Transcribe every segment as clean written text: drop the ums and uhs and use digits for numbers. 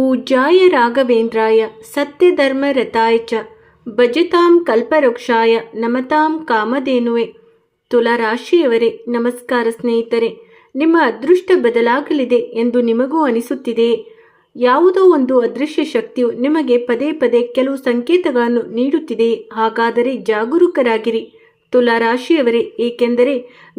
पूज्याय राघवेन्द्राय सत्यधर्मरताय च ಭಜತಾಂ ಕಲ್ಪವೃಕ್ಷಾಯ ನಮತಾಂ ಕಾಮಧೇನುವೆ. ತುಲಾ ರಾಶಿಯವರೇ ನಮಸ್ಕಾರ ಸ್ನೇಹಿತರೆ. ನಿಮ್ಮ ಅದೃಷ್ಟ ಬದಲಾಗಲಿದೆ ಎಂದು ನಿಮಗೂ ಅನಿಸುತ್ತಿದೆಯೇ? ಯಾವುದೋ ಒಂದು ಅದೃಶ್ಯ ಶಕ್ತಿಯು ನಿಮಗೆ ಪದೇ ಪದೇ ಕೆಲವು ಸಂಕೇತಗಳನ್ನು ನೀಡುತ್ತಿದೆಯೇ? ಹಾಗಾದರೆ ಜಾಗರೂಕರಾಗಿರಿ ತುಲಾ ರಾಶಿಯವರೇ, ಏಕೆಂದರೆ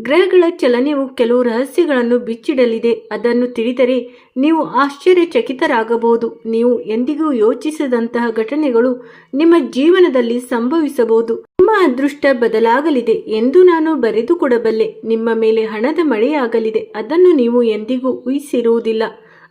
ಗ್ರಹಗಳ ಚಲನೆಯು ಕೆಲವು ರಹಸ್ಯಗಳನ್ನು ಬಿಚ್ಚಿಡಲಿದೆ. ಅದನ್ನು ತಿಳಿದರೆ ನೀವು ಆಶ್ಚರ್ಯಚಕಿತರಾಗಬಹುದು. ನೀವು ಎಂದಿಗೂ ಯೋಚಿಸದಂತಹ ಘಟನೆಗಳು ನಿಮ್ಮ ಜೀವನದಲ್ಲಿ ಸಂಭವಿಸಬಹುದು. ನಿಮ್ಮ ಅದೃಷ್ಟ ಬದಲಾಗಲಿದೆ ಎಂದು ನಾನು ಬರೆದು ಕೊಡಬಲ್ಲೆ. ನಿಮ್ಮ ಮೇಲೆ ಹಣದ ಮಳೆಯಾಗಲಿದೆ. ಅದನ್ನು ನೀವು ಎಂದಿಗೂ ಊಹಿಸಿರುವುದಿಲ್ಲ.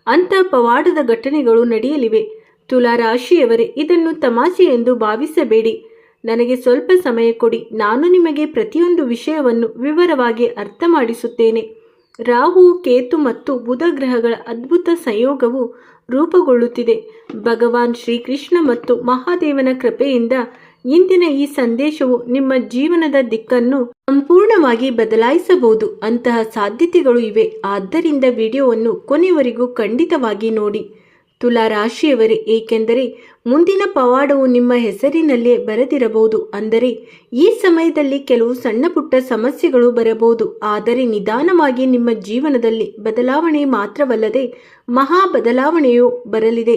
ಅಂಥ ಪವಾಡದ ಘಟನೆಗಳು ನಡೆಯಲಿವೆ. ತುಲಾ ರಾಶಿಯವರೇ, ಇದನ್ನು ತಮಾಷೆ ಎಂದು ಭಾವಿಸಬೇಡಿ. ನನಗೆ ಸ್ವಲ್ಪ ಸಮಯ ಕೊಡಿ. ನಾನು ನಿಮಗೆ ಪ್ರತಿಯೊಂದು ವಿಷಯವನ್ನು ವಿವರವಾಗಿ ಅರ್ಥ ಮಾಡಿಸುತ್ತೇನೆ. ರಾಹು, ಕೇತು ಮತ್ತು ಬುಧ ಗ್ರಹಗಳ ಅದ್ಭುತ ಸಂಯೋಗವು ರೂಪುಗೊಳ್ಳುತ್ತಿದೆ. ಭಗವಾನ್ ಶ್ರೀಕೃಷ್ಣ ಮತ್ತು ಮಹಾದೇವನ ಕೃಪೆಯಿಂದ ಇಂದಿನ ಈ ಸಂದೇಶವು ನಿಮ್ಮ ಜೀವನದ ದಿಕ್ಕನ್ನು ಸಂಪೂರ್ಣವಾಗಿ ಬದಲಾಯಿಸಬಹುದು. ಅಂತಹ ಸಾಧ್ಯತೆಗಳು ಇವೆ. ಆದ್ದರಿಂದ ವಿಡಿಯೋವನ್ನು ಕೊನೆವರೆಗೂ ಖಂಡಿತವಾಗಿ ನೋಡಿ ತುಲಾ ರಾಶಿಯವರೇ, ಏಕೆಂದರೆ ಮುಂದಿನ ಪವಾಡವು ನಿಮ್ಮ ಹೆಸರಿನಲ್ಲೇ ಬರೆದಿರಬಹುದು. ಅಂದರೆ ಈ ಸಮಯದಲ್ಲಿ ಕೆಲವು ಸಣ್ಣ ಪುಟ್ಟ ಸಮಸ್ಯೆಗಳು ಬರಬಹುದು, ಆದರೆ ನಿಧಾನವಾಗಿ ನಿಮ್ಮ ಜೀವನದಲ್ಲಿ ಬದಲಾವಣೆ ಮಾತ್ರವಲ್ಲದೆ ಮಹಾ ಬದಲಾವಣೆಯೂ ಬರಲಿದೆ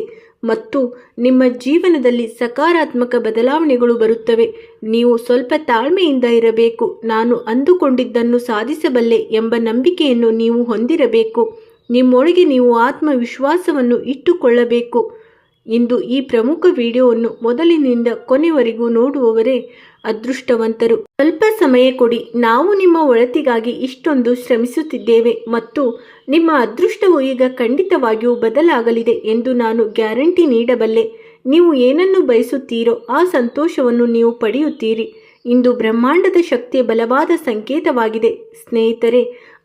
ಮತ್ತು ನಿಮ್ಮ ಜೀವನದಲ್ಲಿ ಸಕಾರಾತ್ಮಕ ಬದಲಾವಣೆಗಳು ಬರುತ್ತವೆ. ನೀವು ಸ್ವಲ್ಪ ತಾಳ್ಮೆಯಿಂದ ಇರಬೇಕು. ನಾನು ಅಂದುಕೊಂಡಿದ್ದನ್ನು ಸಾಧಿಸಬಲ್ಲೆ ಎಂಬ ನಂಬಿಕೆಯನ್ನು ನೀವು ಹೊಂದಿರಬೇಕು. ನಿಮ್ಮೊಳಗೆ ನೀವು ಆತ್ಮವಿಶ್ವಾಸವನ್ನು ಇಟ್ಟುಕೊಳ್ಳಬೇಕು. ಇಂದು ಈ ಪ್ರಮುಖ ವಿಡಿಯೋವನ್ನು ಮೊದಲಿನಿಂದ ಕೊನೆವರೆಗೂ ನೋಡುವವರೇ ಅದೃಷ್ಟವಂತರು. ಸ್ವಲ್ಪ ಸಮಯ ಕೊಡಿ. ನಾವು ನಿಮ್ಮ ಒಳಿತಿಗಾಗಿ ಇಷ್ಟೊಂದು ಶ್ರಮಿಸುತ್ತಿದ್ದೇವೆ ಮತ್ತು ನಿಮ್ಮ ಅದೃಷ್ಟವು ಈಗ ಖಂಡಿತವಾಗಿಯೂ ಬದಲಾಗಲಿದೆ ಎಂದು ನಾನು ಗ್ಯಾರಂಟಿ ನೀಡಬಲ್ಲೆ. ನೀವು ಏನನ್ನು ಬಯಸುತ್ತೀರೋ ಆ ಸಂತೋಷವನ್ನು ನೀವು ಪಡೆಯುತ್ತೀರಿ. ಇಂದು ಬ್ರಹ್ಮಾಂಡದ ಶಕ್ತಿಯ ಬಲವಾದ ಸಂಕೇತವಾಗಿದೆ ಸ್ನೇಹಿತರೆ.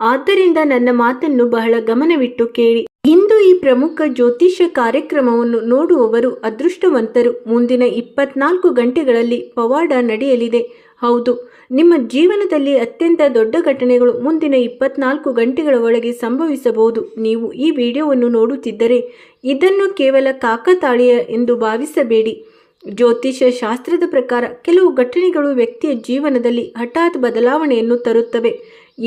ಆದ್ದರಿಂದ ನನ್ನ ಮಾತನ್ನು ಬಹಳ ಗಮನವಿಟ್ಟು ಕೇಳಿ. ಇಂದು ಈ ಪ್ರಮುಖ ಜ್ಯೋತಿಷ್ಯ ಕಾರ್ಯಕ್ರಮವನ್ನು ನೋಡುವವರು ಅದೃಷ್ಟವಂತರು. ಮುಂದಿನ 24 ಗಂಟೆಗಳಲ್ಲಿ ಪವಾಡ ನಡೆಯಲಿದೆ. ಹೌದು, ನಿಮ್ಮ ಜೀವನದಲ್ಲಿ ಅತ್ಯಂತ ದೊಡ್ಡ ಘಟನೆಗಳು ಮುಂದಿನ 24 ಗಂಟೆಗಳ ಒಳಗೆ ಸಂಭವಿಸಬಹುದು. ನೀವು ಈ ವಿಡಿಯೋವನ್ನು ನೋಡುತ್ತಿದ್ದರೆ ಇದನ್ನು ಕೇವಲ ಕಾಕತಾಳೀಯ ಎಂದು ಭಾವಿಸಬೇಡಿ. ಜ್ಯೋತಿಷ್ಯ ಶಾಸ್ತ್ರದ ಪ್ರಕಾರ ಕೆಲವು ಘಟನೆಗಳು ವ್ಯಕ್ತಿಯ ಜೀವನದಲ್ಲಿ ಹಠಾತ್ ಬದಲಾವಣೆಯನ್ನು ತರುತ್ತವೆ.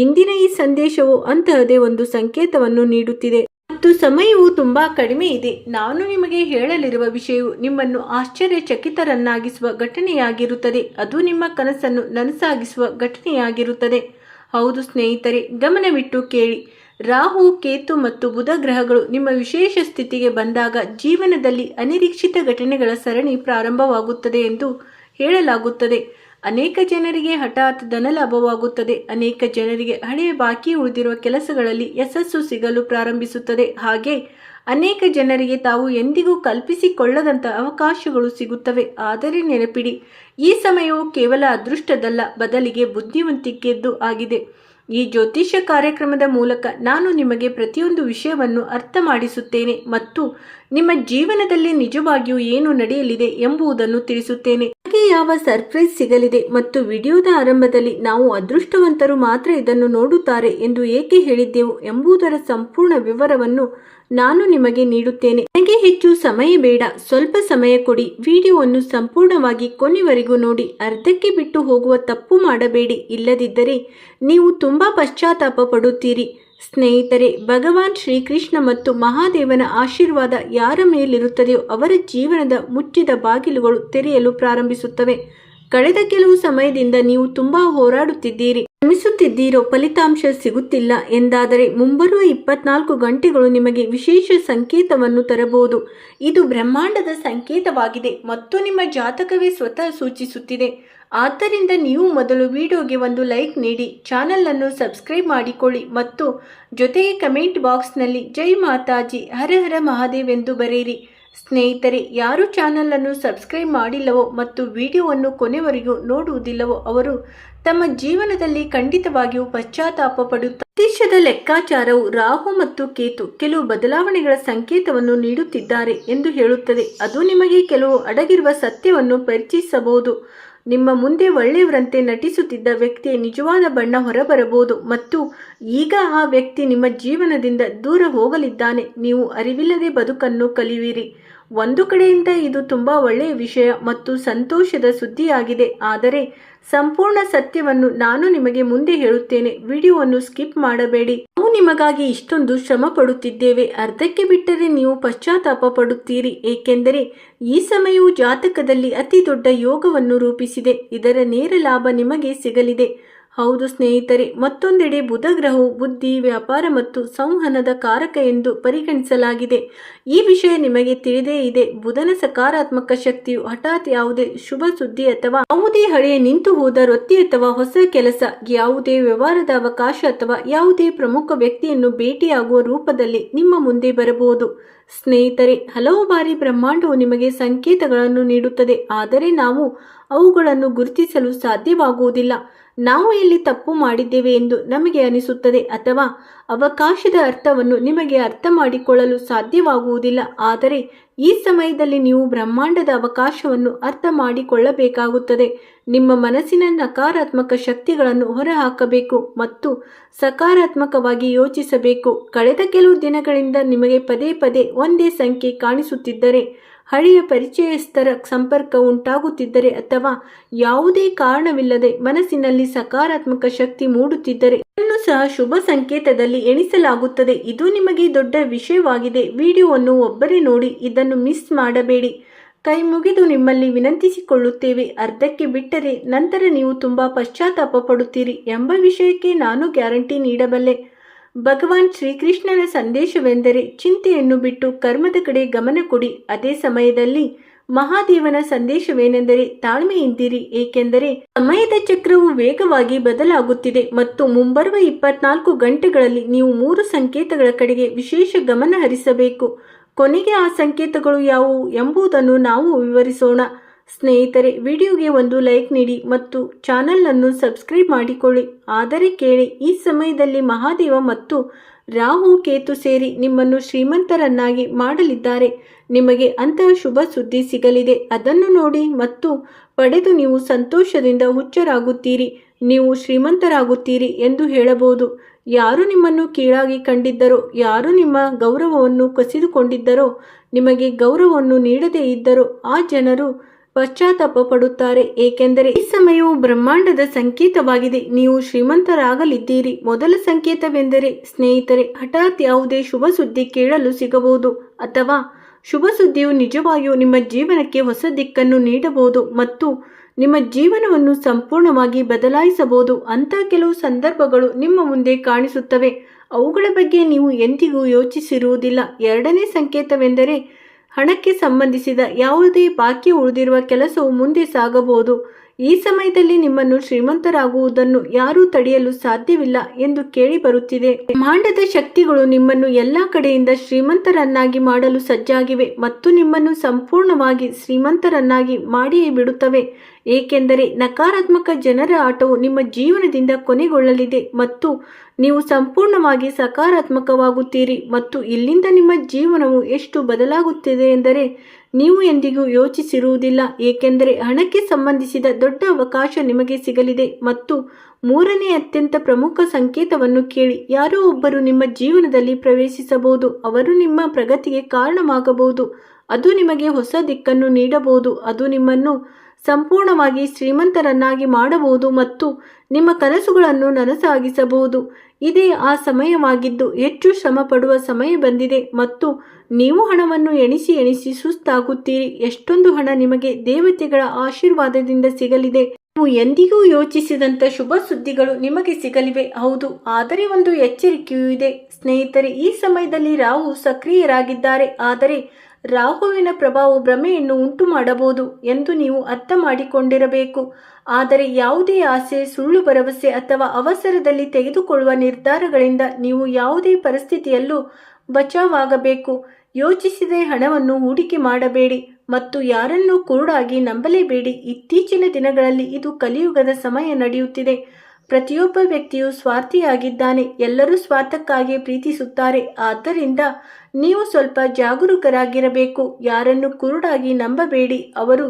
ಇಂದಿನ ಈ ಸಂದೇಶವು ಅಂತಹದೇ ಒಂದು ಸಂಕೇತವನ್ನು ನೀಡುತ್ತಿದೆ ಮತ್ತು ಸಮಯವು ತುಂಬಾ ಕಡಿಮೆ ಇದೆ. ನಾನು ನಿಮಗೆ ಹೇಳಲಿರುವ ವಿಷಯವು ನಿಮ್ಮನ್ನು ಆಶ್ಚರ್ಯಚಕಿತರನ್ನಾಗಿಸುವ ಘಟನೆಯಾಗಿರುತ್ತದೆ. ಅದು ನಿಮ್ಮ ಕನಸನ್ನು ನನಸಾಗಿಸುವ ಘಟನೆಯಾಗಿರುತ್ತದೆ. ಹೌದು ಸ್ನೇಹಿತರೆ, ಗಮನವಿಟ್ಟು ಕೇಳಿ. ರಾಹು, ಕೇತು ಮತ್ತು ಬುಧ ಗ್ರಹಗಳು ನಿಮ್ಮ ವಿಶೇಷ ಸ್ಥಿತಿಗೆ ಬಂದಾಗ ಜೀವನದಲ್ಲಿ ಅನಿರೀಕ್ಷಿತ ಘಟನೆಗಳ ಸರಣಿ ಪ್ರಾರಂಭವಾಗುತ್ತದೆ ಎಂದು ಹೇಳಲಾಗುತ್ತದೆ. ಅನೇಕ ಜನರಿಗೆ ಹಠಾತ್ ಧನಲಾಭವಾಗುತ್ತದೆ. ಅನೇಕ ಜನರಿಗೆ ಹಳೆಯ ಬಾಕಿ ಉಳಿದಿರುವ ಕೆಲಸಗಳಲ್ಲಿ ಯಶಸ್ಸು ಸಿಗಲು ಪ್ರಾರಂಭಿಸುತ್ತದೆ. ಹಾಗೆ ಅನೇಕ ಜನರಿಗೆ ತಾವು ಎಂದಿಗೂ ಕಲ್ಪಿಸಿಕೊಳ್ಳದಂಥ ಅವಕಾಶಗಳು ಸಿಗುತ್ತವೆ. ಆದರೆ ನೆನಪಿಡಿ, ಈ ಸಮಯವು ಕೇವಲ ಅದೃಷ್ಟದಲ್ಲ, ಬದಲಿಗೆ ಬುದ್ಧಿವಂತಿಕೆಯದ್ದು ಆಗಿದೆ. ಈ ಜ್ಯೋತಿಷ್ಯ ಕಾರ್ಯಕ್ರಮದ ಮೂಲಕ ನಾನು ನಿಮಗೆ ಪ್ರತಿಯೊಂದು ವಿಷಯವನ್ನು ಅರ್ಥ ಮಾಡಿಸುತ್ತೇನೆ ಮತ್ತು ನಿಮ್ಮ ಜೀವನದಲ್ಲಿ ನಿಜವಾಗಿಯೂ ಏನು ನಡೆಯಲಿದೆ ಎಂಬುದನ್ನು ತಿಳಿಸುತ್ತೇನೆ. ನಿಮಗೆ ಯಾವ ಸರ್ಪ್ರೈಸ್ ಸಿಗಲಿದೆ ಮತ್ತು ವಿಡಿಯೋದ ಆರಂಭದಲ್ಲಿ ನಾವು ಅದೃಷ್ಟವಂತರು ಮಾತ್ರ ಇದನ್ನು ನೋಡುತ್ತಾರೆ ಎಂದು ಏಕೆ ಹೇಳಿದ್ದೆವು ಎಂಬುದರ ಸಂಪೂರ್ಣ ವಿವರವನ್ನು ನಾನು ನಿಮಗೆ ನೀಡುತ್ತೇನೆ. ನನಗೆ ಹೆಚ್ಚು ಸಮಯ ಬೇಡ, ಸ್ವಲ್ಪ ಸಮಯ ಕೊಡಿ. ವಿಡಿಯೋವನ್ನು ಸಂಪೂರ್ಣವಾಗಿ ಕೊನೆವರೆಗೂ ನೋಡಿ. ಅರ್ಧಕ್ಕೆ ಬಿಟ್ಟು ಹೋಗುವ ತಪ್ಪು ಮಾಡಬೇಡಿ. ಇಲ್ಲದಿದ್ದರೆ ನೀವು ತುಂಬಾ ಪಶ್ಚಾತ್ತಾಪ ಪಡುತ್ತೀರಿ. ಸ್ನೇಹಿತರೆ, ಭಗವಾನ್ ಶ್ರೀಕೃಷ್ಣ ಮತ್ತು ಮಹಾದೇವನ ಆಶೀರ್ವಾದ ಯಾರ ಮೇಲಿರುತ್ತದೆಯೋ ಅವರ ಜೀವನದ ಮುಚ್ಚಿದ ಬಾಗಿಲುಗಳು ತೆರೆಯಲು ಪ್ರಾರಂಭಿಸುತ್ತವೆ. ಕಳೆದ ಕೆಲವು ಸಮಯದಿಂದ ನೀವು ತುಂಬಾ ಹೋರಾಡುತ್ತಿದ್ದೀರಿ, ಶ್ರಮಿಸುತ್ತಿದ್ದೀರೋ, ಫಲಿತಾಂಶ ಸಿಗುತ್ತಿಲ್ಲ ಎಂದಾದರೆ ಮುಂಬರುವ 24 ಗಂಟೆಗಳು ನಿಮಗೆ ವಿಶೇಷ ಸಂಕೇತವನ್ನು ತರಬಹುದು. ಇದು ಬ್ರಹ್ಮಾಂಡದ ಸಂಕೇತವಾಗಿದೆ ಮತ್ತು ನಿಮ್ಮ ಜಾತಕವೇ ಸ್ವತಃ ಸೂಚಿಸುತ್ತಿದೆ. ಆದ್ದರಿಂದ ನೀವು ಮೊದಲು ವಿಡಿಯೋಗೆ ಒಂದು ಲೈಕ್ ನೀಡಿ, ಚಾನೆಲ್ ಅನ್ನು ಸಬ್ಸ್ಕ್ರೈಬ್ ಮಾಡಿಕೊಳ್ಳಿ ಮತ್ತು ಜೊತೆಗೆ ಕಮೆಂಟ್ ಬಾಕ್ಸ್ನಲ್ಲಿ ಜೈ ಮಾತಾಜಿ, ಹರ ಹರ ಮಹಾದೇವ್ ಎಂದು ಬರೆಯಿರಿ. ಸ್ನೇಹಿತರೆ, ಯಾರು ಚಾನೆಲ್ ಅನ್ನು ಸಬ್ಸ್ಕ್ರೈಬ್ ಮಾಡಿಲ್ಲವೋ ಮತ್ತು ವಿಡಿಯೋವನ್ನು ಕೊನೆವರೆಗೂ ನೋಡುವುದಿಲ್ಲವೋ ಅವರು ತಮ್ಮ ಜೀವನದಲ್ಲಿ ಖಂಡಿತವಾಗಿಯೂ ಪಶ್ಚಾತ್ತಾಪ ಪಡುತ್ತಾರೆ. ಜ್ಯೋತಿಷ್ಯದ ಲೆಕ್ಕಾಚಾರವು ರಾಹು ಮತ್ತು ಕೇತು ಕೆಲವು ಬದಲಾವಣೆಗಳ ಸಂಕೇತವನ್ನು ನೀಡುತ್ತಿದ್ದಾರೆ ಎಂದು ಹೇಳುತ್ತದೆ. ಅದು ನಿಮಗೆ ಕೆಲವು ಅಡಗಿರುವ ಸತ್ಯವನ್ನು ಪರಿಚಯಿಸಬಹುದು. ನಿಮ್ಮ ಮುಂದೆ ಒಳ್ಳೆಯವರಂತೆ ನಟಿಸುತ್ತಿದ್ದ ವ್ಯಕ್ತಿಯ ನಿಜವಾದ ಬಣ್ಣ ಹೊರಬರಬಹುದು ಮತ್ತು ಈಗ ಆ ವ್ಯಕ್ತಿ ನಿಮ್ಮ ಜೀವನದಿಂದ ದೂರ ಹೋಗಲಿದ್ದಾನೆ. ನೀವು ಅರಿವಿಲ್ಲದೆ ಬದುಕನ್ನು ಕಲಿಯುವಿರಿ. ಒಂದು ಕಡೆಯಿಂದ ಇದು ತುಂಬಾ ಒಳ್ಳೆಯ ವಿಷಯ ಮತ್ತು ಸಂತೋಷದ ಸುದ್ದಿಯಾಗಿದೆ. ಆದರೆ ಸಂಪೂರ್ಣ ಸತ್ಯವನ್ನು ನಾನು ನಿಮಗೆ ಮುಂದೆ ಹೇಳುತ್ತೇನೆ. ವಿಡಿಯೋವನ್ನು ಸ್ಕಿಪ್ ಮಾಡಬೇಡಿ. ನಾವು ನಿಮಗಾಗಿ ಇಷ್ಟೊಂದು ಶ್ರಮ ಪಡುತ್ತಿದ್ದೇವೆ. ಅರ್ಧಕ್ಕೆ ಬಿಟ್ಟರೆ ನೀವು ಪಶ್ಚಾತ್ತಾಪ ಪಡುತ್ತೀರಿ, ಏಕೆಂದರೆ ಈ ಸಮಯವು ಜಾತಕದಲ್ಲಿ ಅತಿ ದೊಡ್ಡ ಯೋಗವನ್ನು ರೂಪಿಸಿದೆ. ಇದರ ನೇರ ಲಾಭ ನಿಮಗೆ ಸಿಗಲಿದೆ. ಹೌದು ಸ್ನೇಹಿತರೆ, ಮತ್ತೊಂದೆಡೆ ಬುಧ ಗ್ರಹವು ಬುದ್ಧಿ, ವ್ಯಾಪಾರ ಮತ್ತು ಸಂವಹನದ ಕಾರಕ ಎಂದು ಪರಿಗಣಿಸಲಾಗಿದೆ. ಈ ವಿಷಯ ನಿಮಗೆ ತಿಳಿದೇ ಇದೆ. ಬುಧನ ಸಕಾರಾತ್ಮಕ ಶಕ್ತಿಯು ಹಠಾತ್ ಯಾವುದೇ ಶುಭ ಸುದ್ದಿ ಅಥವಾ ಯಾವುದೇ ಹಳೆಯ ನಿಂತು ಹೋದ ವೃತ್ತಿ ಅಥವಾ ಹೊಸ ಕೆಲಸ, ಯಾವುದೇ ವ್ಯವಹಾರದ ಅವಕಾಶ ಅಥವಾ ಯಾವುದೇ ಪ್ರಮುಖ ವ್ಯಕ್ತಿಯನ್ನು ಭೇಟಿಯಾಗುವ ರೂಪದಲ್ಲಿ ನಿಮ್ಮ ಮುಂದೆ ಬರಬಹುದು. ಸ್ನೇಹಿತರೆ, ಹಲವು ಬಾರಿ ಬ್ರಹ್ಮಾಂಡವು ನಿಮಗೆ ಸಂಕೇತಗಳನ್ನು ನೀಡುತ್ತದೆ, ಆದರೆ ನಾವು ಅವುಗಳನ್ನು ಗುರುತಿಸಲು ಸಾಧ್ಯವಾಗುವುದಿಲ್ಲ. ನಾವು ಎಲ್ಲಿ ತಪ್ಪು ಮಾಡಿದ್ದೇವೆ ಎಂದು ನಮಗೆ ಅನಿಸುತ್ತದೆ ಅಥವಾ ಅವಕಾಶದ ಅರ್ಥವನ್ನು ನಿಮಗೆ ಅರ್ಥ ಮಾಡಿಕೊಳ್ಳಲು ಸಾಧ್ಯವಾಗುವುದಿಲ್ಲ. ಆದರೆ ಈ ಸಮಯದಲ್ಲಿ ನೀವು ಬ್ರಹ್ಮಾಂಡದ ಅವಕಾಶವನ್ನು ಅರ್ಥ ಮಾಡಿಕೊಳ್ಳಬೇಕಾಗುತ್ತದೆ. ನಿಮ್ಮ ಮನಸ್ಸಿನ ನಕಾರಾತ್ಮಕ ಶಕ್ತಿಗಳನ್ನು ಹೊರಹಾಕಬೇಕು ಮತ್ತು ಸಕಾರಾತ್ಮಕವಾಗಿ ಯೋಚಿಸಬೇಕು. ಕಳೆದ ಕೆಲವು ದಿನಗಳಿಂದ ನಿಮಗೆ ಪದೇ ಪದೇ ಒಂದೇ ಸಂಖ್ಯೆ ಕಾಣಿಸುತ್ತಿದ್ದರೆ, ಹಳೆಯ ಪರಿಚಯಸ್ಥರ ಸಂಪರ್ಕ ಉಂಟಾಗುತ್ತಿದ್ದರೆ ಅಥವಾ ಯಾವುದೇ ಕಾರಣವಿಲ್ಲದೆ ಮನಸ್ಸಿನಲ್ಲಿ ಸಕಾರಾತ್ಮಕ ಶಕ್ತಿ ಮೂಡುತ್ತಿದ್ದರೆ ಇದನ್ನು ಸಹ ಶುಭ ಸಂಕೇತದಲ್ಲಿ ಎಣಿಸಲಾಗುತ್ತದೆ. ಇದು ನಿಮಗೆ ದೊಡ್ಡ ವಿಷಯವಾಗಿದೆ. ವಿಡಿಯೋವನ್ನು ಒಬ್ಬರೇ ನೋಡಿ, ಇದನ್ನು ಮಿಸ್ ಮಾಡಬೇಡಿ. ಕೈ ಮುಗಿದು ನಿಮ್ಮಲ್ಲಿ ವಿನಂತಿಸಿಕೊಳ್ಳುತ್ತೇವೆ. ಅರ್ಧಕ್ಕೆ ಬಿಟ್ಟರೆ ನಂತರ ನೀವು ತುಂಬಾ ಪಶ್ಚಾತ್ತಾಪ ಪಡುತ್ತೀರಿ ಎಂಬ ವಿಷಯಕ್ಕೆ ನಾನು ಗ್ಯಾರಂಟಿ ನೀಡಬಲ್ಲೆ. ಭಗವಾನ್ ಶ್ರೀಕೃಷ್ಣನ ಸಂದೇಶವೆಂದರೆ ಚಿಂತೆಯನ್ನು ಬಿಟ್ಟು ಕರ್ಮದ ಕಡೆ ಗಮನ ಕೊಡಿ. ಅದೇ ಸಮಯದಲ್ಲಿ ಮಹಾದೇವನ ಸಂದೇಶವೇನೆಂದರೆ ತಾಳ್ಮೆಯಿಂದಿರಿ, ಏಕೆಂದರೆ ಸಮಯದ ಚಕ್ರವು ವೇಗವಾಗಿ ಬದಲಾಗುತ್ತಿದೆ ಮತ್ತು ಮುಂಬರುವ 24 ಗಂಟೆಗಳಲ್ಲಿ ನೀವು 3 ಸಂಕೇತಗಳ ಕಡೆಗೆ ವಿಶೇಷ ಗಮನ ಹರಿಸಬೇಕು. ಕೊನೆಗೆ ಆ ಸಂಕೇತಗಳು ಯಾವುವು ಎಂಬುದನ್ನು ನಾವು ವಿವರಿಸೋಣ. ಸ್ನೇಹಿತರೆ, ವಿಡಿಯೋಗೆ ಒಂದು ಲೈಕ್ ನೀಡಿ ಮತ್ತು ಚಾನೆಲ್ ಅನ್ನು ಸಬ್ಸ್ಕ್ರೈಬ್ ಮಾಡಿಕೊಳ್ಳಿ. ಆದರೆ ಕೇಳಿ, ಈ ಸಮಯದಲ್ಲಿ ಮಹಾದೇವ ಮತ್ತು ರಾಹು ಕೇತು ಸೇರಿ ನಿಮ್ಮನ್ನು ಶ್ರೀಮಂತರನ್ನಾಗಿ ಮಾಡಲಿದ್ದಾರೆ. ನಿಮಗೆ ಅಂತಹ ಶುಭ ಸುದ್ದಿ ಸಿಗಲಿದೆ. ಅದನ್ನು ನೋಡಿ ಮತ್ತು ಪಡೆದು ನೀವು ಸಂತೋಷದಿಂದ ಹುಚ್ಚರಾಗುತ್ತೀರಿ. ನೀವು ಶ್ರೀಮಂತರಾಗುತ್ತೀರಿ ಎಂದು ಹೇಳಬಹುದು. ಯಾರು ನಿಮ್ಮನ್ನು ಕೀಳಾಗಿ ಕಂಡಿದ್ದರೋ, ಯಾರು ನಿಮ್ಮ ಗೌರವವನ್ನು ಕಸಿದುಕೊಂಡಿದ್ದರೋ, ನಿಮಗೆ ಗೌರವವನ್ನು ನೀಡದೇ ಇದ್ದರೋ ಆ ಜನರು ಪಶ್ಚಾತ್ತಾಪ ಪಡುತ್ತಾರೆ, ಏಕೆಂದರೆ ಈ ಸಮಯವು ಬ್ರಹ್ಮಾಂಡದ ಸಂಕೇತವಾಗಿದೆ. ನೀವು ಶ್ರೀಮಂತರಾಗಲಿದ್ದೀರಿ. ಮೊದಲ ಸಂಕೇತವೆಂದರೆ ಸ್ನೇಹಿತರೆ, ಹಠಾತ್ ಯಾವುದೇ ಶುಭ ಸುದ್ದಿ ಕೇಳಲು ಸಿಗಬಹುದು ಅಥವಾ ಶುಭ ಸುದ್ದಿಯು ನಿಜವಾಗಿಯೂ ನಿಮ್ಮ ಜೀವನಕ್ಕೆ ಹೊಸ ದಿಕ್ಕನ್ನು ನೀಡಬಹುದು ಮತ್ತು ನಿಮ್ಮ ಜೀವನವನ್ನು ಸಂಪೂರ್ಣವಾಗಿ ಬದಲಾಯಿಸಬಹುದು. ಅಂತ ಕೆಲವು ಸಂದರ್ಭಗಳು ನಿಮ್ಮ ಮುಂದೆ ಕಾಣಿಸುತ್ತವೆ. ಅವುಗಳ ಬಗ್ಗೆ ನೀವು ಎಂದಿಗೂ ಯೋಚಿಸಿರುವುದಿಲ್ಲ. ಎರಡನೇ ಸಂಕೇತವೆಂದರೆ ಹಣಕ್ಕೆ ಸಂಬಂಧಿಸಿದ ಯಾವುದೇ ಬಾಕಿ ಉಳಿದಿರುವ ಕೆಲಸವು ಮುಂದೆ ಸಾಗಬಹುದು. ಈ ಸಮಯದಲ್ಲಿ ನಿಮ್ಮನ್ನು ಶ್ರೀಮಂತರಾಗುವುದನ್ನು ಯಾರೂ ತಡೆಯಲು ಸಾಧ್ಯವಿಲ್ಲ ಎಂದು ಕೇಳಿ ಬರುತ್ತಿದೆ. ಬ್ರಹ್ಮಾಂಡದ ಶಕ್ತಿಗಳು ನಿಮ್ಮನ್ನು ಎಲ್ಲಾ ಕಡೆಯಿಂದ ಶ್ರೀಮಂತರನ್ನಾಗಿ ಮಾಡಲು ಸಜ್ಜಾಗಿವೆ ಮತ್ತು ನಿಮ್ಮನ್ನು ಸಂಪೂರ್ಣವಾಗಿ ಶ್ರೀಮಂತರನ್ನಾಗಿ ಮಾಡಿಯೇ ಬಿಡುತ್ತವೆ, ಏಕೆಂದರೆ ನಕಾರಾತ್ಮಕ ಜನರ ಆಟವು ನಿಮ್ಮ ಜೀವನದಿಂದ ಕೊನೆಗೊಳ್ಳಲಿದೆ ಮತ್ತು ನೀವು ಸಂಪೂರ್ಣವಾಗಿ ಸಕಾರಾತ್ಮಕವಾಗುತ್ತೀರಿ. ಮತ್ತು ಇಲ್ಲಿಂದ ನಿಮ್ಮ ಜೀವನವು ಎಷ್ಟು ಬದಲಾಗುತ್ತಿದೆ ಎಂದರೆ ನೀವು ಎಂದಿಗೂ ಯೋಚಿಸಿರುವುದಿಲ್ಲ, ಏಕೆಂದರೆ ಹಣಕ್ಕೆ ಸಂಬಂಧಿಸಿದ ದೊಡ್ಡ ಅವಕಾಶ ನಿಮಗೆ ಸಿಗಲಿದೆ. ಮತ್ತು ಮೂರನೇ ಅತ್ಯಂತ ಪ್ರಮುಖ ಸಂಕೇತವನ್ನು ಕೇಳಿ, ಯಾರೋ ಒಬ್ಬರು ನಿಮ್ಮ ಜೀವನದಲ್ಲಿ ಪ್ರವೇಶಿಸಬಹುದು. ಅವರು ನಿಮ್ಮ ಪ್ರಗತಿಗೆ ಕಾರಣವಾಗಬಹುದು. ಅದು ನಿಮಗೆ ಹೊಸ ದಿಕ್ಕನ್ನು ನೀಡಬಹುದು. ಅದು ನಿಮ್ಮನ್ನು ಸಂಪೂರ್ಣವಾಗಿ ಶ್ರೀಮಂತರನ್ನಾಗಿ ಮಾಡಬಹುದು ಮತ್ತು ನಿಮ್ಮ ಕನಸುಗಳನ್ನು ನನಸಾಗಿಸಬಹುದು. ಇದೇ ಆ ಸಮಯವಾಗಿದ್ದು ಹೆಚ್ಚು ಶ್ರಮ ಪಡುವ ಸಮಯ ಬಂದಿದೆ ಮತ್ತು ನೀವು ಹಣವನ್ನು ಎಣಿಸಿ ಎಣಿಸಿ ಸುಸ್ತಾಗುತ್ತೀರಿ. ಎಷ್ಟೊಂದು ಹಣ ನಿಮಗೆ ದೇವತೆಗಳ ಆಶೀರ್ವಾದದಿಂದ ಸಿಗಲಿದೆ. ನೀವು ಎಂದಿಗೂ ಯೋಚಿಸಿದಂಥ ಶುಭ ಸುದ್ದಿಗಳು ನಿಮಗೆ ಸಿಗಲಿವೆ. ಹೌದು, ಆದರೆ ಒಂದು ಎಚ್ಚರಿಕೆಯೂ ಇದೆ ಸ್ನೇಹಿತರೆ. ಈ ಸಮಯದಲ್ಲಿ ರಾಹು ಸಕ್ರಿಯರಾಗಿದ್ದಾರೆ. ಆದರೆ ರಾಹುವಿನ ಪ್ರಭಾವ ಭ್ರಮೆಯನ್ನು ಉಂಟು ಮಾಡಬಹುದು ಎಂದು ನೀವು ಅರ್ಥ ಮಾಡಿಕೊಂಡಿರಬೇಕು. ಆದರೆ ಯಾವುದೇ ಆಸೆ, ಸುಳ್ಳು ಭರವಸೆ ಅಥವಾ ಅವಸರದಲ್ಲಿ ತೆಗೆದುಕೊಳ್ಳುವ ನಿರ್ಧಾರಗಳಿಂದ ನೀವು ಯಾವುದೇ ಪರಿಸ್ಥಿತಿಯಲ್ಲೂ ಬಚಾವಾಗಬೇಕು. ಯೋಚಿಸದೆ ಹಣವನ್ನು ಹೂಡಿಕೆ ಮಾಡಬೇಡಿ ಮತ್ತು ಯಾರನ್ನೂ ಕುರುಡಾಗಿ ನಂಬಲೇಬೇಡಿ. ಇತ್ತೀಚಿನ ದಿನಗಳಲ್ಲಿ ಇದು ಕಲಿಯುಗದ ಸಮಯ ನಡೆಯುತ್ತಿದೆ. ಪ್ರತಿಯೊಬ್ಬ ವ್ಯಕ್ತಿಯು ಸ್ವಾರ್ಥಿಯಾಗಿದ್ದಾನೆ. ಎಲ್ಲರೂ ಸ್ವಾರ್ಥಕ್ಕಾಗಿ ಪ್ರೀತಿಸುತ್ತಾರೆ. ಆದ್ದರಿಂದ ನೀವು ಸ್ವಲ್ಪ ಜಾಗರೂಕರಾಗಿರಬೇಕು. ಯಾರನ್ನು ಕುರುಡಾಗಿ ನಂಬಬೇಡಿ. ಅವರು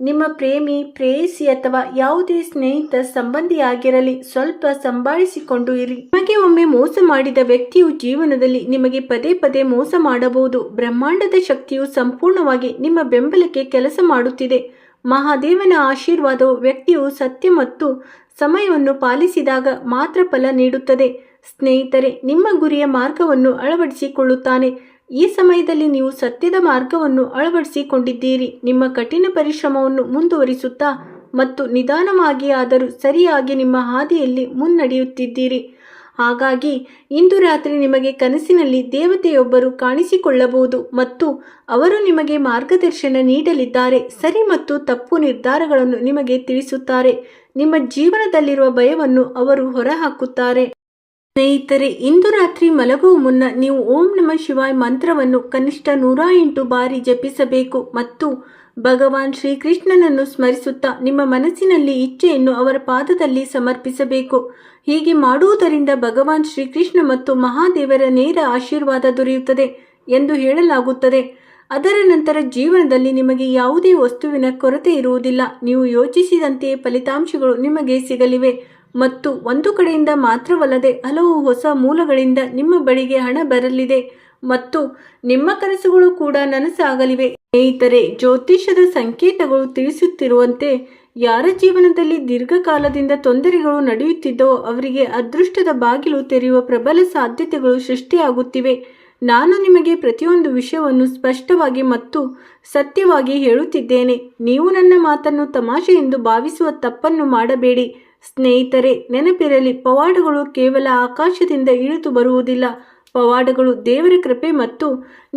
ನಿಮ್ಮ ಪ್ರೇಮಿ, ಪ್ರೇಯಸಿ ಅಥವಾ ಯಾವುದೇ ಸ್ನೇಹಿತ ಸಂಬಂಧಿಯಾಗಿರಲಿ. ಸ್ವಲ್ಪ ಸಂಭಾಳಿಸಿಕೊಂಡು ಇರಿ. ನಿಮಗೆ ಒಮ್ಮೆ ಮೋಸ ಮಾಡಿದ ವ್ಯಕ್ತಿಯು ಜೀವನದಲ್ಲಿ ನಿಮಗೆ ಪದೇ ಪದೇ ಮೋಸ ಮಾಡಬಹುದು. ಬ್ರಹ್ಮಾಂಡದ ಶಕ್ತಿಯು ಸಂಪೂರ್ಣವಾಗಿ ನಿಮ್ಮ ಬೆಂಬಲಕ್ಕೆ ಕೆಲಸ ಮಾಡುತ್ತಿದೆ. ಮಹಾದೇವನ ಆಶೀರ್ವಾದವು ವ್ಯಕ್ತಿಯು ಸತ್ಯ ಮತ್ತು ಸಮಯವನ್ನು ಪಾಲಿಸಿದಾಗ ಮಾತ್ರ ಫಲ ನೀಡುತ್ತದೆ. ಸ್ನೇಹಿತರೆ, ನಿಮ್ಮ ಗುರಿಯ ಮಾರ್ಗವನ್ನು ಅಳವಡಿಸಿಕೊಳ್ಳುತ್ತಾನೆ. ಈ ಸಮಯದಲ್ಲಿ ನೀವು ಸತ್ಯದ ಮಾರ್ಗವನ್ನು ಅಳವಡಿಸಿಕೊಂಡಿದ್ದೀರಿ. ನಿಮ್ಮ ಕಠಿಣ ಪರಿಶ್ರಮವನ್ನು ಮುಂದುವರಿಸುತ್ತಾ ಮತ್ತು ನಿಧಾನವಾಗಿ ಆದರೂ ಸರಿಯಾಗಿ ನಿಮ್ಮ ಹಾದಿಯಲ್ಲಿ ಮುನ್ನಡೆಯುತ್ತಿದ್ದೀರಿ. ಹಾಗಾಗಿ ಇಂದು ರಾತ್ರಿ ನಿಮಗೆ ಕನಸಿನಲ್ಲಿ ದೇವತೆಯೊಬ್ಬರು ಕಾಣಿಸಿಕೊಳ್ಳಬಹುದು ಮತ್ತು ಅವರು ನಿಮಗೆ ಮಾರ್ಗದರ್ಶನ ನೀಡಲಿದ್ದಾರೆ. ಸರಿ ಮತ್ತು ತಪ್ಪು ನಿರ್ಧಾರಗಳನ್ನು ನಿಮಗೆ ತಿಳಿಸುತ್ತಾರೆ. ನಿಮ್ಮ ಜೀವನದಲ್ಲಿರುವ ಭಯವನ್ನು ಅವರು ಹೊರಹಾಕುತ್ತಾರೆ. ಸ್ನೇಹಿತರೆ, ಇಂದು ರಾತ್ರಿ ಮಲಗುವ ಮುನ್ನ ನೀವು ಓಂ ನಮಃ ಶಿವಾಯ ಮಂತ್ರವನ್ನು ಕನಿಷ್ಠ 108 ಬಾರಿ ಜಪಿಸಬೇಕು ಮತ್ತು ಭಗವಾನ್ ಶ್ರೀಕೃಷ್ಣನನ್ನು ಸ್ಮರಿಸುತ್ತಾ ನಿಮ್ಮ ಮನಸ್ಸಿನಲ್ಲಿ ಇಚ್ಛೆಯನ್ನು ಅವರ ಪಾದದಲ್ಲಿ ಸಮರ್ಪಿಸಬೇಕು. ಹೀಗೆ ಮಾಡುವುದರಿಂದ ಭಗವಾನ್ ಶ್ರೀಕೃಷ್ಣ ಮತ್ತು ಮಹಾದೇವರ ನೇರ ಆಶೀರ್ವಾದ ದೊರೆಯುತ್ತದೆ ಎಂದು ಹೇಳಲಾಗುತ್ತದೆ. ಅದರ ನಂತರ ಜೀವನದಲ್ಲಿ ನಿಮಗೆ ಯಾವುದೇ ವಸ್ತುವಿನ ಕೊರತೆ ಇರುವುದಿಲ್ಲ. ನೀವು ಯೋಚಿಸಿದಂತೆಯೇ ಫಲಿತಾಂಶಗಳು ನಿಮಗೆ ಸಿಗಲಿವೆ ಮತ್ತು ಒಂದು ಕಡೆಯಿಂದ ಮಾತ್ರವಲ್ಲದೆ ಹಲವು ಹೊಸ ಮೂಲಗಳಿಂದ ನಿಮ್ಮ ಬಳಿಗೆ ಹಣ ಬರಲಿದೆ ಮತ್ತು ನಿಮ್ಮ ಕನಸುಗಳು ಕೂಡ ನನಸಾಗಲಿವೆ. ಸ್ನೇಹಿತರೆ, ಜ್ಯೋತಿಷ್ಯದ ಸಂಕೇತಗಳು ತಿಳಿಸುತ್ತಿರುವಂತೆ ಯಾರ ಜೀವನದಲ್ಲಿ ದೀರ್ಘಕಾಲದಿಂದ ತೊಂದರೆಗಳು ನಡೆಯುತ್ತಿದ್ದವೋ ಅವರಿಗೆ ಅದೃಷ್ಟದ ಬಾಗಿಲು ತೆರೆಯುವ ಪ್ರಬಲ ಸಾಧ್ಯತೆಗಳು ಸೃಷ್ಟಿಯಾಗುತ್ತಿವೆ. ನಾನು ನಿಮಗೆ ಪ್ರತಿಯೊಂದು ವಿಷಯವನ್ನು ಸ್ಪಷ್ಟವಾಗಿ ಮತ್ತು ಸತ್ಯವಾಗಿ ಹೇಳುತ್ತಿದ್ದೇನೆ. ನೀವು ನನ್ನ ಮಾತನ್ನು ತಮಾಷೆ ಎಂದು ಭಾವಿಸುವ ತಪ್ಪನ್ನು ಮಾಡಬೇಡಿ. ಸ್ನೇಹಿತರೆ, ನೆನಪಿರಲಿ, ಪವಾಡಗಳು ಕೇವಲ ಆಕಾಶದಿಂದ ಇಳಿದು ಬರುವುದಿಲ್ಲ. ಪವಾಡಗಳು ದೇವರ ಕೃಪೆ ಮತ್ತು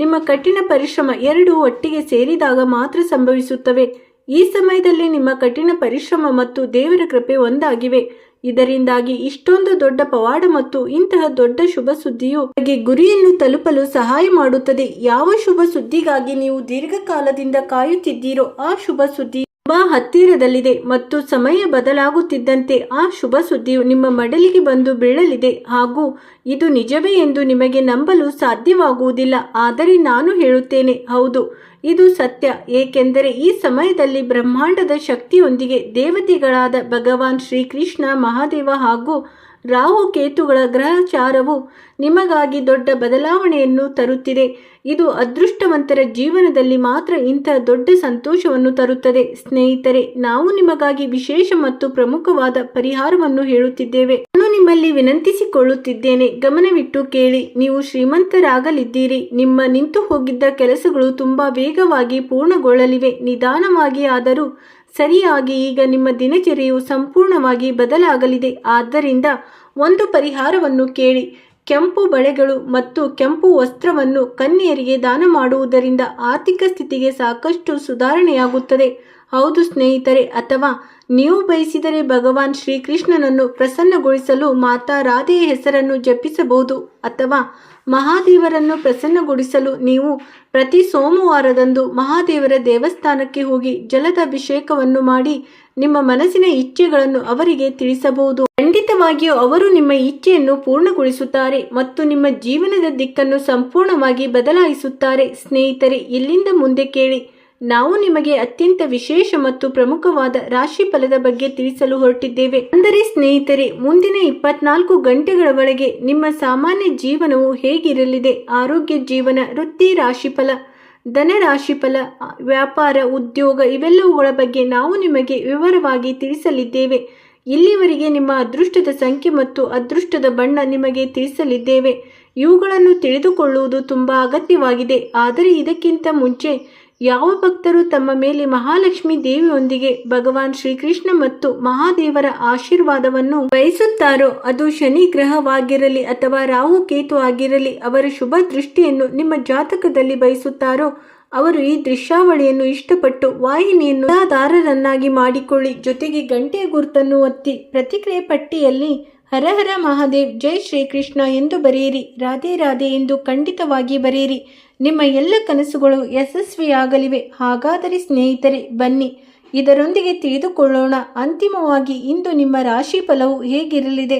ನಿಮ್ಮ ಕಠಿಣ ಪರಿಶ್ರಮ ಎರಡೂ ಒಟ್ಟಿಗೆ ಸೇರಿದಾಗ ಮಾತ್ರ ಸಂಭವಿಸುತ್ತವೆ. ಈ ಸಮಯದಲ್ಲಿ ನಿಮ್ಮ ಕಠಿಣ ಪರಿಶ್ರಮ ಮತ್ತು ದೇವರ ಕೃಪೆ ಒಂದಾಗಿವೆ. ಇದರಿಂದಾಗಿ ಇಷ್ಟೊಂದು ದೊಡ್ಡ ಪವಾಡ ಮತ್ತು ಇಂತಹ ದೊಡ್ಡ ಶುಭ ಸುದ್ದಿಯು ನಿಮಗೆ ಗುರಿಯನ್ನು ತಲುಪಲು ಸಹಾಯ ಮಾಡುತ್ತದೆ. ಯಾವ ಶುಭ ಸುದ್ದಿಗಾಗಿ ನೀವು ದೀರ್ಘಕಾಲದಿಂದ ಕಾಯುತ್ತಿದ್ದೀರೋ ಆ ಶುಭ ಸುದ್ದಿ ತುಂಬಾ ಹತ್ತಿರದಲ್ಲಿದೆ ಮತ್ತು ಸಮಯ ಬದಲಾಗುತ್ತಿದ್ದಂತೆ ಆ ಶುಭ ಸುದ್ದಿಯು ನಿಮ್ಮ ಮಡಲಿಗೆ ಬಂದು ಬೀಳಲಿದೆ. ಹಾಗೂ ಇದು ನಿಜವೇ ಎಂದು ನಿಮಗೆ ನಂಬಲು ಸಾಧ್ಯವಾಗುವುದಿಲ್ಲ. ಆದರೆ ನಾನು ಹೇಳುತ್ತೇನೆ, ಹೌದು, ಇದು ಸತ್ಯ. ಏಕೆಂದರೆ ಈ ಸಮಯದಲ್ಲಿ ಬ್ರಹ್ಮಾಂಡದ ಶಕ್ತಿಯೊಂದಿಗೆ ದೇವತೆಗಳಾದ ಭಗವಾನ್ ಶ್ರೀಕೃಷ್ಣ, ಮಹಾದೇವ ಹಾಗೂ ರಾಹು ಕೇತುಗಳ ಗ್ರಹಚಾರವು ನಿಮಗಾಗಿ ದೊಡ್ಡ ಬದಲಾವಣೆಯನ್ನು ತರುತ್ತಿದೆ. ಇದು ಅದೃಷ್ಟವಂತರ ಜೀವನದಲ್ಲಿ ಮಾತ್ರ ಇಂತಹ ದೊಡ್ಡ ಸಂತೋಷವನ್ನು ತರುತ್ತದೆ. ಸ್ನೇಹಿತರೆ, ನಾವು ನಿಮಗಾಗಿ ವಿಶೇಷ ಮತ್ತು ಪ್ರಮುಖವಾದ ಪರಿಹಾರವನ್ನು ಹೇಳುತ್ತಿದ್ದೇವೆ. ನಾನು ನಿಮ್ಮಲ್ಲಿ ವಿನಂತಿಸಿಕೊಳ್ಳುತ್ತಿದ್ದೇನೆ, ಗಮನವಿಟ್ಟು ಕೇಳಿ. ನೀವು ಶ್ರೀಮಂತರಾಗಲಿದ್ದೀರಿ. ನಿಮ್ಮ ನಿಂತು ಹೋಗಿದ್ದ ಕೆಲಸಗಳು ತುಂಬಾ ವೇಗವಾಗಿ ಪೂರ್ಣಗೊಳ್ಳಲಿವೆ. ನಿಧಾನವಾಗಿ ಆದರೂ ಸರಿಯಾಗಿ ಈಗ ನಿಮ್ಮ ದಿನಚರಿಯು ಸಂಪೂರ್ಣವಾಗಿ ಬದಲಾಗಲಿದೆ. ಆದ್ದರಿಂದ ಒಂದು ಪರಿಹಾರವನ್ನು ಕೇಳಿ. ಕೆಂಪು ಬಳೆಗಳು ಮತ್ತು ಕೆಂಪು ವಸ್ತ್ರವನ್ನು ಕನ್ಯೆಯರಿಗೆ ದಾನ ಮಾಡುವುದರಿಂದ ಆರ್ಥಿಕ ಸ್ಥಿತಿಗೆ ಸಾಕಷ್ಟು ಸುಧಾರಣೆಯಾಗುತ್ತದೆ. ಹೌದು ಸ್ನೇಹಿತರೆ, ಅಥವಾ ನೀವು ಬಯಸಿದರೆ ಭಗವಾನ್ ಶ್ರೀಕೃಷ್ಣನನ್ನು ಪ್ರಸನ್ನಗೊಳಿಸಲು ಮಾತಾ ರಾಧೆಯ ಹೆಸರನ್ನು ಜಪಿಸಬಹುದು. ಅಥವಾ ಮಹಾದೇವರನ್ನು ಪ್ರಸನ್ನಗೊಳಿಸಲು ನೀವು ಪ್ರತಿ ಸೋಮವಾರದಂದು ಮಹಾದೇವರ ದೇವಸ್ಥಾನಕ್ಕೆ ಹೋಗಿ ಜಲದ ಅಭಿಷೇಕವನ್ನು ಮಾಡಿ ನಿಮ್ಮ ಮನಸ್ಸಿನ ಇಚ್ಛೆಗಳನ್ನು ಅವರಿಗೆ ತಿಳಿಸಬಹುದು. ಖಂಡಿತವಾಗಿಯೂ ಅವರು ನಿಮ್ಮ ಇಚ್ಛೆಯನ್ನು ಪೂರ್ಣಗೊಳಿಸುತ್ತಾರೆ ಮತ್ತು ನಿಮ್ಮ ಜೀವನದ ದಿಕ್ಕನ್ನು ಸಂಪೂರ್ಣವಾಗಿ ಬದಲಾಯಿಸುತ್ತಾರೆ. ಸ್ನೇಹಿತರೆ, ಇಲ್ಲಿಂದ ಮುಂದೆ ಕೇಳಿ. ನಾವು ನಿಮಗೆ ಅತ್ಯಂತ ವಿಶೇಷ ಮತ್ತು ಪ್ರಮುಖವಾದ ರಾಶಿ ಫಲದ ಬಗ್ಗೆ ತಿಳಿಸಲು ಹೊರಟಿದ್ದೇವೆ. ಅಂದರೆ ಸ್ನೇಹಿತರೆ, ಮುಂದಿನ 24 ಗಂಟೆಗಳ ಒಳಗೆ ನಿಮ್ಮ ಸಾಮಾನ್ಯ ಜೀವನವು ಹೇಗಿರಲಿದೆ, ಆರೋಗ್ಯ ಜೀವನ, ವೃತ್ತಿ ರಾಶಿಫಲ, ಧನ ರಾಶಿಫಲ, ವ್ಯಾಪಾರ, ಉದ್ಯೋಗ ಇವೆಲ್ಲವುಗಳ ಬಗ್ಗೆ ನಾವು ನಿಮಗೆ ವಿವರವಾಗಿ ತಿಳಿಸಲಿದ್ದೇವೆ. ಇಲ್ಲಿವರೆಗೆ ನಿಮ್ಮ ಅದೃಷ್ಟದ ಸಂಖ್ಯೆ ಮತ್ತು ಅದೃಷ್ಟದ ಬಣ್ಣ ನಿಮಗೆ ತಿಳಿಸಲಿದ್ದೇವೆ. ಇವುಗಳನ್ನು ತಿಳಿದುಕೊಳ್ಳುವುದು ತುಂಬಾ ಅಗತ್ಯವಾಗಿದೆ. ಆದರೆ ಇದಕ್ಕಿಂತ ಮುಂಚೆ ಯಾವ ಭಕ್ತರು ತಮ್ಮ ಮೇಲೆ ಮಹಾಲಕ್ಷ್ಮಿ ದೇವಿಯೊಂದಿಗೆ ಭಗವಾನ್ ಶ್ರೀಕೃಷ್ಣ ಮತ್ತು ಮಹಾದೇವರ ಆಶೀರ್ವಾದವನ್ನು ಬಯಸುತ್ತಾರೋ, ಅದು ಶನಿ ಗ್ರಹವಾಗಿರಲಿ ಅಥವಾ ರಾಹು ಕೇತು ಆಗಿರಲಿ, ಅವರ ಶುಭ ದೃಷ್ಟಿಯನ್ನು ನಿಮ್ಮ ಜಾತಕದಲ್ಲಿ ಬಯಸುತ್ತಾರೋ ಅವರು ಈ ದೃಶ್ಯಾವಳಿಯನ್ನು ಇಷ್ಟಪಟ್ಟು ವಾಹಿನಿಯನ್ನು ಆಧಾರರನ್ನಾಗಿ ಮಾಡಿಕೊಳ್ಳಿ. ಜೊತೆಗೆ ಗಂಟೆಯ ಗುರುತನ್ನು ಒತ್ತಿ ಪ್ರತಿಕ್ರಿಯೆ ಪಟ್ಟಿಯಲ್ಲಿ ಹರ ಹರ ಮಹಾದೇವ್, ಜೈ ಶ್ರೀಕೃಷ್ಣ ಎಂದು ಬರೆಯಿರಿ. ರಾಧೆ ರಾಧೆ ಎಂದು ಖಂಡಿತವಾಗಿ ಬರೆಯಿರಿ. ನಿಮ್ಮ ಎಲ್ಲ ಕನಸುಗಳು ಯಶಸ್ವಿಯಾಗಲಿವೆ. ಹಾಗಾದರೆ ಸ್ನೇಹಿತರೆ, ಬನ್ನಿ ಇದರೊಂದಿಗೆ ತಿಳಿದುಕೊಳ್ಳೋಣ. ಅಂತಿಮವಾಗಿ ಇಂದು ನಿಮ್ಮ ರಾಶಿ ಫಲವು ಹೇಗಿರಲಿದೆ?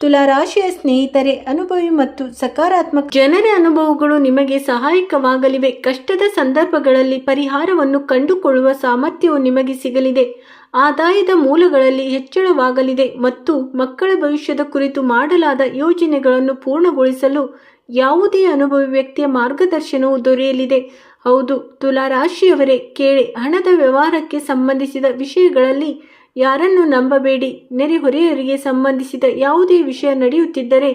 ತುಲಾರಾಶಿಯ ಸ್ನೇಹಿತರೆ, ಅನುಭವಿ ಮತ್ತು ಸಕಾರಾತ್ಮಕ ಜನರ ಅನುಭವಗಳು ನಿಮಗೆ ಸಹಾಯಕವಾಗಲಿವೆ. ಕಷ್ಟದ ಸಂದರ್ಭಗಳಲ್ಲಿ ಪರಿಹಾರವನ್ನು ಕಂಡುಕೊಳ್ಳುವ ಸಾಮರ್ಥ್ಯವು ನಿಮಗೆ ಸಿಗಲಿದೆ. ಆದಾಯದ ಮೂಲಗಳಲ್ಲಿ ಹೆಚ್ಚಳವಾಗಲಿದೆ ಮತ್ತು ಮಕ್ಕಳ ಭವಿಷ್ಯದ ಕುರಿತು ಮಾಡಲಾದ ಯೋಜನೆಗಳನ್ನು ಪೂರ್ಣಗೊಳಿಸಲು ಯಾವುದೇ ಅನುಭವಿ ವ್ಯಕ್ತಿಯ ಮಾರ್ಗದರ್ಶನವು ದೊರೆಯಲಿದೆ. ಹೌದು ತುಲಾರಾಶಿಯವರೇ, ಕೇಳಿ. ಹಣದ ವ್ಯವಹಾರಕ್ಕೆ ಸಂಬಂಧಿಸಿದ ವಿಷಯಗಳಲ್ಲಿ ಯಾರನ್ನು ನಂಬಬೇಡಿ. ನೆರೆಹೊರೆಯವರಿಗೆ ಸಂಬಂಧಿಸಿದ ಯಾವುದೇ ವಿಷಯ ನಡೆಯುತ್ತಿದ್ದರೆ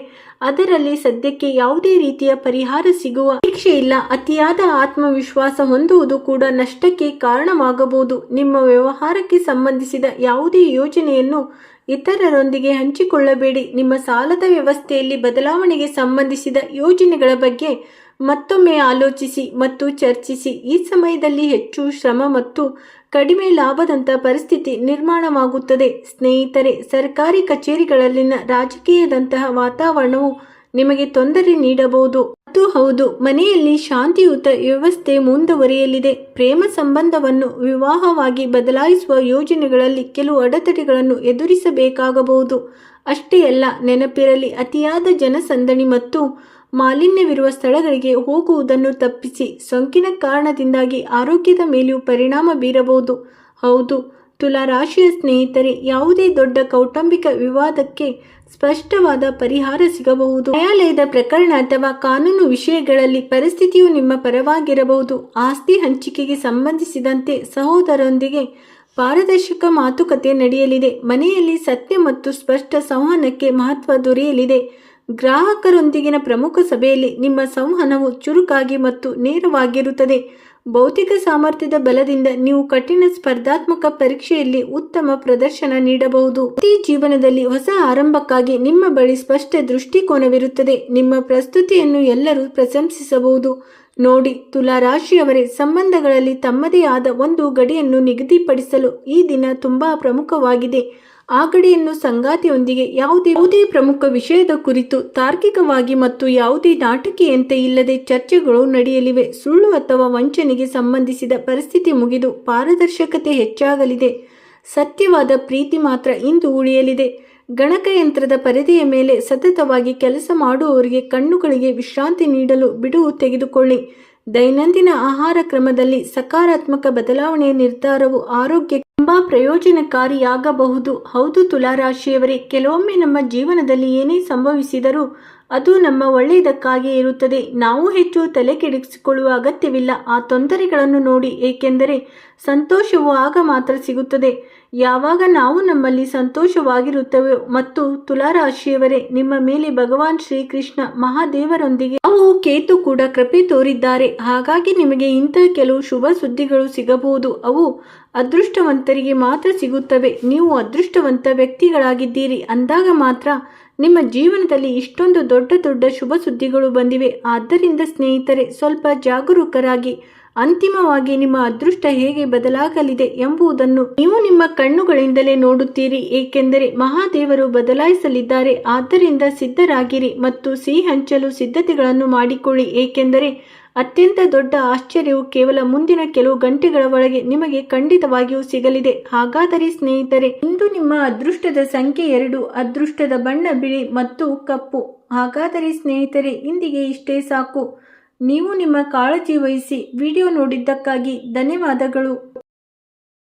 ಅದರಲ್ಲಿ ಸದ್ಯಕ್ಕೆ ಯಾವುದೇ ರೀತಿಯ ಪರಿಹಾರ ಸಿಗುವ ನಿರೀಕ್ಷೆ ಇಲ್ಲ. ಅತಿಯಾದ ಆತ್ಮವಿಶ್ವಾಸ ಹೊಂದುವುದು ಕೂಡ ನಷ್ಟಕ್ಕೆ ಕಾರಣವಾಗಬಹುದು. ನಿಮ್ಮ ವ್ಯವಹಾರಕ್ಕೆ ಸಂಬಂಧಿಸಿದ ಯಾವುದೇ ಯೋಜನೆಯನ್ನು ಇತರರೊಂದಿಗೆ ಹಂಚಿಕೊಳ್ಳಬೇಡಿ. ನಿಮ್ಮ ಸಾಲದ ವ್ಯವಸ್ಥೆಯಲ್ಲಿ ಬದಲಾವಣೆಗೆ ಸಂಬಂಧಿಸಿದ ಯೋಜನೆಗಳ ಬಗ್ಗೆ ಮತ್ತೊಮ್ಮೆ ಆಲೋಚಿಸಿ ಮತ್ತು ಚರ್ಚಿಸಿ. ಈ ಸಮಯದಲ್ಲಿ ಹೆಚ್ಚು ಶ್ರಮ ಮತ್ತು ಕಡಿಮೆ ಲಾಭದಂಥ ಪರಿಸ್ಥಿತಿ ನಿರ್ಮಾಣವಾಗುತ್ತದೆ. ಸ್ನೇಹಿತರೆ, ಸರ್ಕಾರಿ ಕಚೇರಿಗಳಲ್ಲಿನ ರಾಜಕೀಯದಂತಹ ವಾತಾವರಣವು ನಿಮಗೆ ತೊಂದರೆ ನೀಡಬಹುದು. ಮತ್ತು ಹೌದು, ಮನೆಯಲ್ಲಿ ಶಾಂತಿಯುತ ವ್ಯವಸ್ಥೆ ಮುಂದುವರಿಯಲಿದೆ. ಪ್ರೇಮ ಸಂಬಂಧವನ್ನು ವಿವಾಹವಾಗಿ ಬದಲಾಯಿಸುವ ಯೋಜನೆಗಳಲ್ಲಿ ಕೆಲವು ಅಡೆತಡೆಗಳನ್ನು ಎದುರಿಸಬೇಕಾಗಬಹುದು. ಅಷ್ಟೇ ಅಲ್ಲ, ನೆನಪಿರಲಿ, ಅತಿಯಾದ ಜನಸಂದಣಿ ಮತ್ತು ಮಾಲಿನ್ಯವಿರುವ ಸ್ಥಳಗಳಿಗೆ ಹೋಗುವುದನ್ನು ತಪ್ಪಿಸಿ. ಸೋಂಕಿನ ಕಾರಣದಿಂದಾಗಿ ಆರೋಗ್ಯದ ಮೇಲೆಯೂ ಪರಿಣಾಮ ಬೀರಬಹುದು. ಹೌದು ತುಲಾರಾಶಿಯ ಸ್ನೇಹಿತರೆ, ಯಾವುದೇ ದೊಡ್ಡ ಕೌಟುಂಬಿಕ ವಿವಾದಕ್ಕೆ ಸ್ಪಷ್ಟವಾದ ಪರಿಹಾರ ಸಿಗಬಹುದು. ನ್ಯಾಯಾಲಯದ ಪ್ರಕರಣ ಅಥವಾ ಕಾನೂನು ವಿಷಯಗಳಲ್ಲಿ ಪರಿಸ್ಥಿತಿಯು ನಿಮ್ಮ ಪರವಾಗಿರಬಹುದು. ಆಸ್ತಿ ಹಂಚಿಕೆಗೆ ಸಂಬಂಧಿಸಿದಂತೆ ಸಹೋದರರೊಂದಿಗೆ ಪಾರದರ್ಶಕ ಮಾತುಕತೆ ನಡೆಯಲಿದೆ. ಮನೆಯಲ್ಲಿ ಸತ್ಯ ಮತ್ತು ಸ್ಪಷ್ಟ ಸಂವಹನಕ್ಕೆ ಮಹತ್ವ ದೊರೆಯಲಿದೆ. ಗ್ರಾಹಕರೊಂದಿಗಿನ ಪ್ರಮುಖ ಸಭೆಯಲ್ಲಿ ನಿಮ್ಮ ಸಂವಹನವು ಚುರುಕಾಗಿ ಮತ್ತು ನೇರವಾಗಿರುತ್ತದೆ. ಭೌತಿಕ ಸಾಮರ್ಥ್ಯದ ಬಲದಿಂದ ನೀವು ಕಠಿಣ ಸ್ಪರ್ಧಾತ್ಮಕ ಪರೀಕ್ಷೆಯಲ್ಲಿ ಉತ್ತಮ ಪ್ರದರ್ಶನ ನೀಡಬಹುದು. ವೃತ್ತಿ ಜೀವನದಲ್ಲಿ ಹೊಸ ಆರಂಭಕ್ಕಾಗಿ ನಿಮ್ಮ ಬಳಿ ಸ್ಪಷ್ಟ ದೃಷ್ಟಿಕೋನವಿರುತ್ತದೆ. ನಿಮ್ಮ ಪ್ರಸ್ತುತಿಯನ್ನು ಎಲ್ಲರೂ ಪ್ರಶಂಸಿಸಬಹುದು. ನೋಡಿ ತುಲಾರಾಶಿಯವರೇ, ಸಂಬಂಧಗಳಲ್ಲಿ ತಮ್ಮದೇ ಆದ ಒಂದು ಗಡಿಯನ್ನು ನಿಗದಿಪಡಿಸಲು ಈ ದಿನ ತುಂಬಾ ಪ್ರಮುಖವಾಗಿದೆ. ಆ ಗಡಿಯನ್ನು ಸಂಗಾತಿಯೊಂದಿಗೆ ಯಾವುದೇ ಪ್ರಮುಖ ವಿಷಯದ ಕುರಿತು ತಾರ್ಕಿಕವಾಗಿ ಮತ್ತು ಯಾವುದೇ ನಾಟಕೀಯತೆ ಇಲ್ಲದೆ ಚರ್ಚೆಗಳು ನಡೆಯಲಿವೆ. ಸುಳ್ಳು ಅಥವಾ ವಂಚನೆಗೆ ಸಂಬಂಧಿಸಿದ ಪರಿಸ್ಥಿತಿ ಮುಗಿದು ಪಾರದರ್ಶಕತೆ ಹೆಚ್ಚಾಗಲಿದೆ. ಸತ್ಯವಾದ ಪ್ರೀತಿ ಮಾತ್ರ ಇಂದು ಉಳಿಯಲಿದೆ. ಗಣಕಯಂತ್ರದ ಪರದೆಯ ಮೇಲೆ ಸತತವಾಗಿ ಕೆಲಸ ಮಾಡುವವರಿಗೆ ಕಣ್ಣುಗಳಿಗೆ ವಿಶ್ರಾಂತಿ ನೀಡಲು ಬಿಡುವು ತೆಗೆದುಕೊಳ್ಳಿ. ದೈನಂದಿನ ಆಹಾರ ಕ್ರಮದಲ್ಲಿ ಸಕಾರಾತ್ಮಕ ಬದಲಾವಣೆಯ ನಿರ್ಧಾರವು ಆರೋಗ್ಯಕ್ಕೆ ತುಂಬಾ ಪ್ರಯೋಜನಕಾರಿಯಾಗಬಹುದು. ಹೌದು ತುಲಾರಾಶಿಯವರೇ, ಕೆಲವೊಮ್ಮೆ ನಮ್ಮ ಜೀವನದಲ್ಲಿ ಏನೇ ಸಂಭವಿಸಿದರೂ ಅದು ನಮ್ಮ ಒಳ್ಳೆಯದಕ್ಕಾಗಿಯೇ ಇರುತ್ತದೆ. ನಾವು ಹೆಚ್ಚು ತಲೆ ಕೆಡಿಸಿಕೊಳ್ಳುವ ಅಗತ್ಯವಿಲ್ಲ ಆ ತೊಂದರೆಗಳನ್ನು ನೋಡಿ, ಏಕೆಂದರೆ ಸಂತೋಷವು ಆಗ ಮಾತ್ರ ಸಿಗುತ್ತದೆ ಯಾವಾಗ ನಾವು ನಮ್ಮಲ್ಲಿ ಸಂತೋಷವಾಗಿರುತ್ತೇವೆ. ಮತ್ತು ತುಲಾರಾಶಿಯವರೇ, ನಿಮ್ಮ ಮೇಲೆ ಭಗವಾನ್ ಶ್ರೀಕೃಷ್ಣ ಮಹಾದೇವರೊಂದಿಗೆ ಕೇತು ಕೂಡ ಕೃಪೆ ತೋರಿದ್ದಾರೆ. ಹಾಗಾಗಿ ನಿಮಗೆ ಇಂತಹ ಕೆಲವು ಶುಭ ಸುದ್ದಿಗಳು ಸಿಗಬಹುದು. ಅವು ಅದೃಷ್ಟವಂತರಿಗೆ ಮಾತ್ರ ಸಿಗುತ್ತವೆ. ನೀವು ಅದೃಷ್ಟವಂತ ವ್ಯಕ್ತಿಗಳಾಗಿದ್ದೀರಿ ಅಂದಾಗ ಮಾತ್ರ ನಿಮ್ಮ ಜೀವನದಲ್ಲಿ ಇಷ್ಟೊಂದು ದೊಡ್ಡ ಶುಭ ಸುದ್ದಿಗಳು ಬಂದಿವೆ. ಆದ್ದರಿಂದ ಸ್ನೇಹಿತರೆ, ಸ್ವಲ್ಪ ಜಾಗರೂಕರಾಗಿ. ಅಂತಿಮವಾಗಿ ನಿಮ್ಮ ಅದೃಷ್ಟ ಹೇಗೆ ಬದಲಾಗಲಿದೆ ಎಂಬುದನ್ನು ನೀವು ನಿಮ್ಮ ಕಣ್ಣುಗಳಿಂದಲೇ ನೋಡುತ್ತೀರಿ, ಏಕೆಂದರೆ ಮಹಾದೇವರು ಬದಲಾಯಿಸಲಿದ್ದಾರೆ. ಆದ್ದರಿಂದ ಸಿದ್ಧರಾಗಿರಿ ಮತ್ತು ಸಿಹಿ ಹಂಚಲು ಸಿದ್ಧತೆಗಳನ್ನು ಮಾಡಿಕೊಳ್ಳಿ, ಏಕೆಂದರೆ ಅತ್ಯಂತ ದೊಡ್ಡ ಆಶ್ಚರ್ಯವು ಕೇವಲ ಮುಂದಿನ ಕೆಲವು ಗಂಟೆಗಳ ಒಳಗೆ ನಿಮಗೆ ಖಂಡಿತವಾಗಿಯೂ ಸಿಗಲಿದೆ. ಹಾಗಾದರೆ ಸ್ನೇಹಿತರೆ, ಇಂದು ನಿಮ್ಮ ಅದೃಷ್ಟದ ಸಂಖ್ಯೆ 2, ಅದೃಷ್ಟದ ಬಣ್ಣ ಬಿಳಿ ಮತ್ತು ಕಪ್ಪು. ಹಾಗಾದರೆ ಸ್ನೇಹಿತರೆ, ಇಂದಿಗೆ ಇಷ್ಟೇ ಸಾಕು. ನೀವು ನಿಮ್ಮ ಕಾಳಜಿ ವಹಿಸಿ. ವಿಡಿಯೋ ನೋಡಿದ್ದಕ್ಕಾಗಿ ಧನ್ಯವಾದಗಳು.